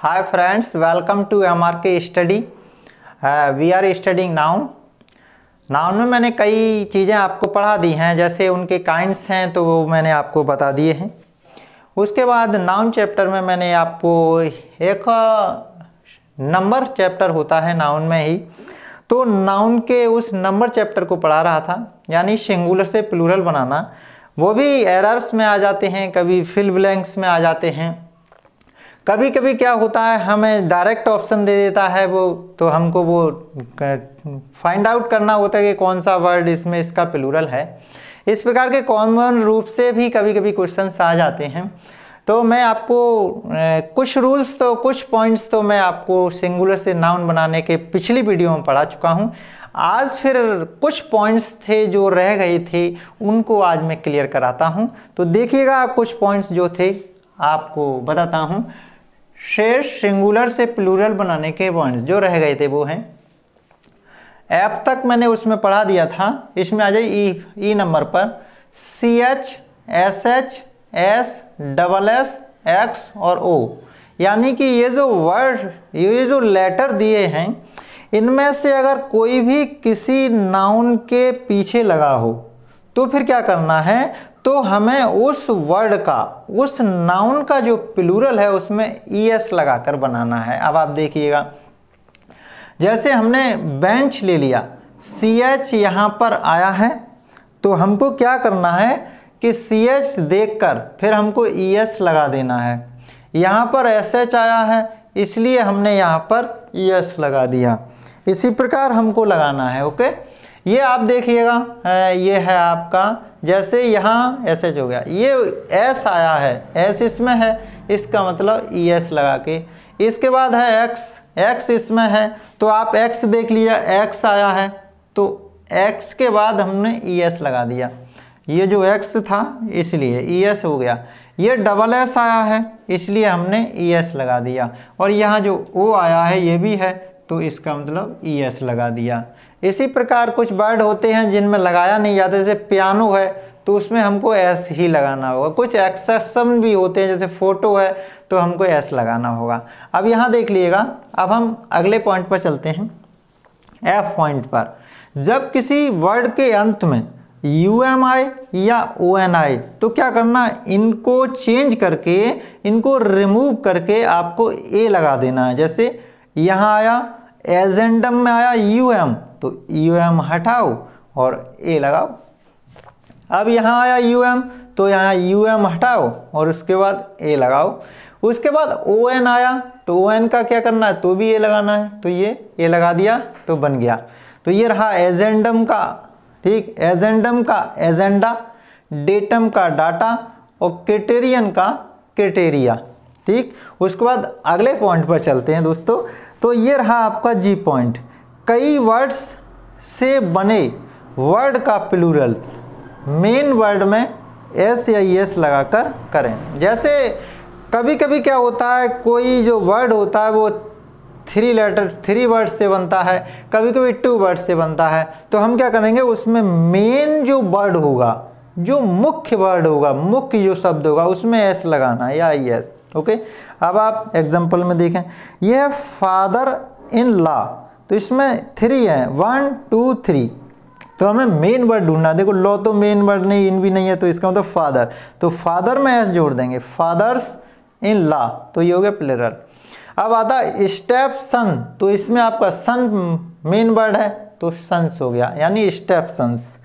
Hi friends, welcome to MRK Study. We are studying noun. Noun में मैंने कई चीज़ें आपको पढ़ा दी हैं, जैसे उनके काइंड्स हैं तो वो मैंने आपको बता दिए हैं। उसके बाद नाउन चैप्टर में मैंने आपको एक नंबर चैप्टर होता है नाउन में ही, तो नाउन के उस नंबर चैप्टर को पढ़ा रहा था, यानी सिंगुलर से प्लूरल बनाना। वो भी एरर्स में आ जाते हैं, कभी फिल ब्लैंक्स में आ जाते हैं, कभी कभी क्या होता है हमें डायरेक्ट ऑप्शन दे देता है वो, तो हमको वो फाइंड आउट करना होता है कि कौन सा वर्ड इसमें इसका प्लूरल है। इस प्रकार के कॉमन रूप से भी कभी कभी क्वेश्चंस आ जाते हैं। तो मैं आपको कुछ रूल्स तो कुछ पॉइंट्स तो मैं आपको सिंगुलर से नाउन बनाने के पिछली वीडियो में पढ़ा चुका हूं। आज फिर कुछ पॉइंट्स थे जो रह गए थे, उनको आज मैं क्लियर कराता हूं। तो देखिएगा, कुछ पॉइंट्स जो थे आपको बताता हूं। शेष सिंगुलर से प्लूरल बनाने के पॉइंट्स जो रह गए थे वो हैं, एफ तक मैंने उसमें पढ़ा दिया था। इसमें आ जाए ई नंबर पर CH, SH, S, SS, X और O, यानी कि ये जो वर्ड, ये जो लेटर दिए हैं, इनमें से अगर कोई भी किसी नाउन के पीछे लगा हो तो फिर क्या करना है, तो हमें उस वर्ड का, उस नाउन का जो प्लूरल है उसमें ES लगाकर बनाना है। अब आप देखिएगा, जैसे हमने बेंच ले लिया, CH यहाँ पर आया है, तो हमको क्या करना है कि CH देखकर फिर हमको ES लगा देना है। यहाँ पर SH आया है, इसलिए हमने यहाँ पर ES लगा दिया। इसी प्रकार हमको लगाना है। ओके, ये आप देखिएगा, ये है आपका, जैसे यहाँ SH हो गया, ये S आया है, S इसमें है, इसका मतलब ES लगा के। इसके बाद है X इसमें है, तो आप X देख लिया, X आया है, तो X के बाद हमने ES लगा दिया। ये जो X था इसलिए ES हो गया। ये SS आया है, इसलिए हमने ES लगा दिया। और यहाँ जो O आया है ये भी है, तो इसका मतलब ES लगा दिया। इसी प्रकार कुछ वर्ड होते हैं जिनमें लगाया नहीं जाता, जैसे पियानो है तो उसमें हमको S ही लगाना होगा। कुछ एक्सेप्शन भी होते हैं, जैसे फोटो है तो हमको S लगाना होगा। अब यहाँ देख लीजिएगा, अब हम अगले पॉइंट पर चलते हैं, F पॉइंट पर। जब किसी वर्ड के अंत में UMI या ONI, तो क्या करना, इनको चेंज करके, इनको रिमूव करके आपको A लगा देना है। जैसे यहाँ आया एजेंडम में आया UM, तो UM हटाओ और A लगाओ। अब यहाँ आया UM, तो यहाँ UM हटाओ और उसके बाद A लगाओ। उसके बाद ON आया, तो ON का क्या करना है, तो भी A लगाना है, तो ये A लगा दिया तो बन गया। तो ये रहा एजेंडम का, ठीक, एजेंडम का एजेंडा, डेटम का डाटा और क्राइटेरियन का क्राइटेरिया, ठीक। उसके बाद अगले पॉइंट पर चलते हैं दोस्तों। तो ये रहा आपका G पॉइंट। कई वर्ड्स से बने वर्ड का प्लूरल मेन वर्ड में S या ES लगाकर करें। जैसे कभी कभी क्या होता है, कोई जो वर्ड होता है वो 3 वर्ड से बनता है, कभी कभी 2 वर्ड से बनता है, तो हम क्या करेंगे, उसमें मेन जो वर्ड होगा, जो मुख्य वर्ड होगा, मुख्य जो शब्द होगा, उसमें S लगाना है या ES। ओके, अब आप एग्जांपल में देखें, ये है फादर इन लॉ, तो इसमें 3 है, 1 2 3, तो हमें मेन वर्ड ढूंढना। देखो, लॉ तो मेन वर्ड नहीं, इन भी नहीं है, तो इसका मतलब फादर, तो फादर में S जोड़ देंगे, फादर्स इन लॉ, तो ये हो गया प्लूरल। अब आता स्टेप सन, तो इसमें आपका सन मेन वर्ड है, तो सन्स हो गया, यानी स्टेप सन्स।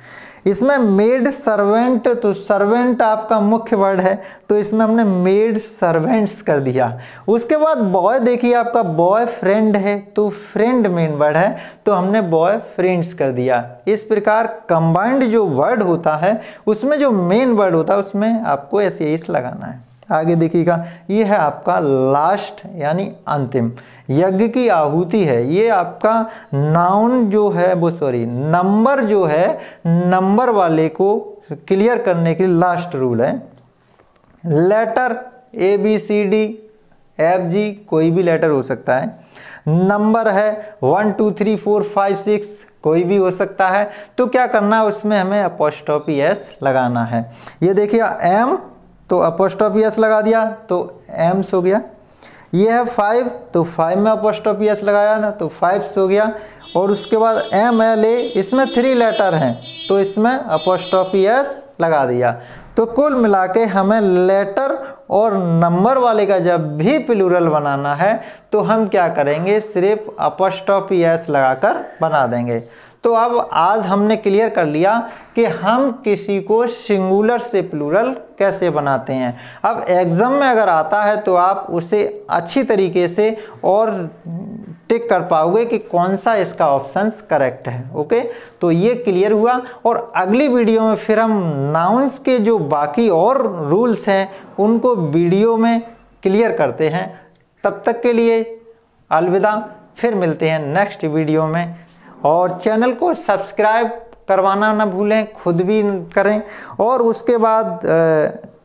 इसमें मेड सर्वेंट, तो सर्वेंट आपका मुख्य वर्ड है, तो इसमें हमने मेड सर्वेंट्स कर दिया। उसके बाद बॉय, देखिए आपका बॉय फ्रेंड है, तो फ्रेंड मेन वर्ड है, तो हमने बॉय फ्रेंड्स कर दिया। इस प्रकार कंबाइंड जो वर्ड होता है उसमें जो मेन वर्ड होता है उसमें आपको SES लगाना है। आगे देखिएगा, ये है आपका लास्ट, यानी अंतिम, यज्ञ की आहुति है। ये आपका नाउन जो है वो, सॉरी, नंबर जो है, नंबर वाले को क्लियर करने के लिए लास्ट रूल है। लेटर ABCD FG, कोई भी लेटर हो सकता है। नंबर है 1 2 3 4 5 6, कोई भी हो सकता है। तो क्या करना है, उसमें हमें अपोस्ट्रोफी S लगाना है। ये देखिए M, तो अपोस्ट्रोफी S लगा दिया तो एम्स हो गया। ये है 5, तो 5 में अपॉस्ट्रोफी एस लगाया ना तो 5 हो गया। और उसके बाद MLA, इसमें 3 लेटर हैं तो इसमें अपॉस्ट्रोफी एस लगा दिया। तो कुल मिला के हमें लेटर और नंबर वाले का जब भी प्लूरल बनाना है तो हम क्या करेंगे, सिर्फ अपॉस्ट्रोफी एस लगाकर बना देंगे। तो अब आज हमने क्लियर कर लिया कि हम किसी को सिंगुलर से प्लूरल कैसे बनाते हैं। अब एग्ज़ाम में अगर आता है तो आप उसे अच्छी तरीके से और टिक कर पाओगे कि कौन सा इसका ऑप्शंस करेक्ट है। ओके, तो ये क्लियर हुआ। और अगली वीडियो में फिर हम नाउन्स के जो बाकी और रूल्स हैं उनको वीडियो में क्लियर करते हैं। तब तक के लिए अलविदा, फिर मिलते हैं नेक्स्ट वीडियो में। और चैनल को सब्सक्राइब करवाना ना भूलें, खुद भी करें। और उसके बाद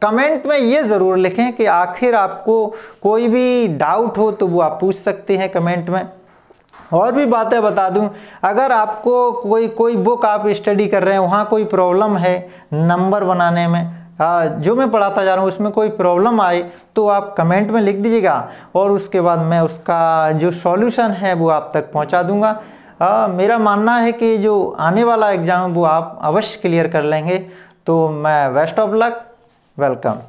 कमेंट में ये ज़रूर लिखें कि आखिर आपको कोई भी डाउट हो तो वो आप पूछ सकते हैं कमेंट में। और भी बातें बता दूं, अगर आपको कोई बुक आप स्टडी कर रहे हैं, वहाँ कोई प्रॉब्लम है नंबर बनाने में, जो मैं पढ़ाता जा रहा हूँ उसमें कोई प्रॉब्लम आए तो आप कमेंट में लिख दीजिएगा और उसके बाद मैं उसका जो सॉल्यूशन है वो आप तक पहुँचा दूँगा। मेरा मानना है कि जो आने वाला एग्ज़ाम वो आप अवश्य क्लियर कर लेंगे। तो मैं बेस्ट ऑफ लक, वेलकम।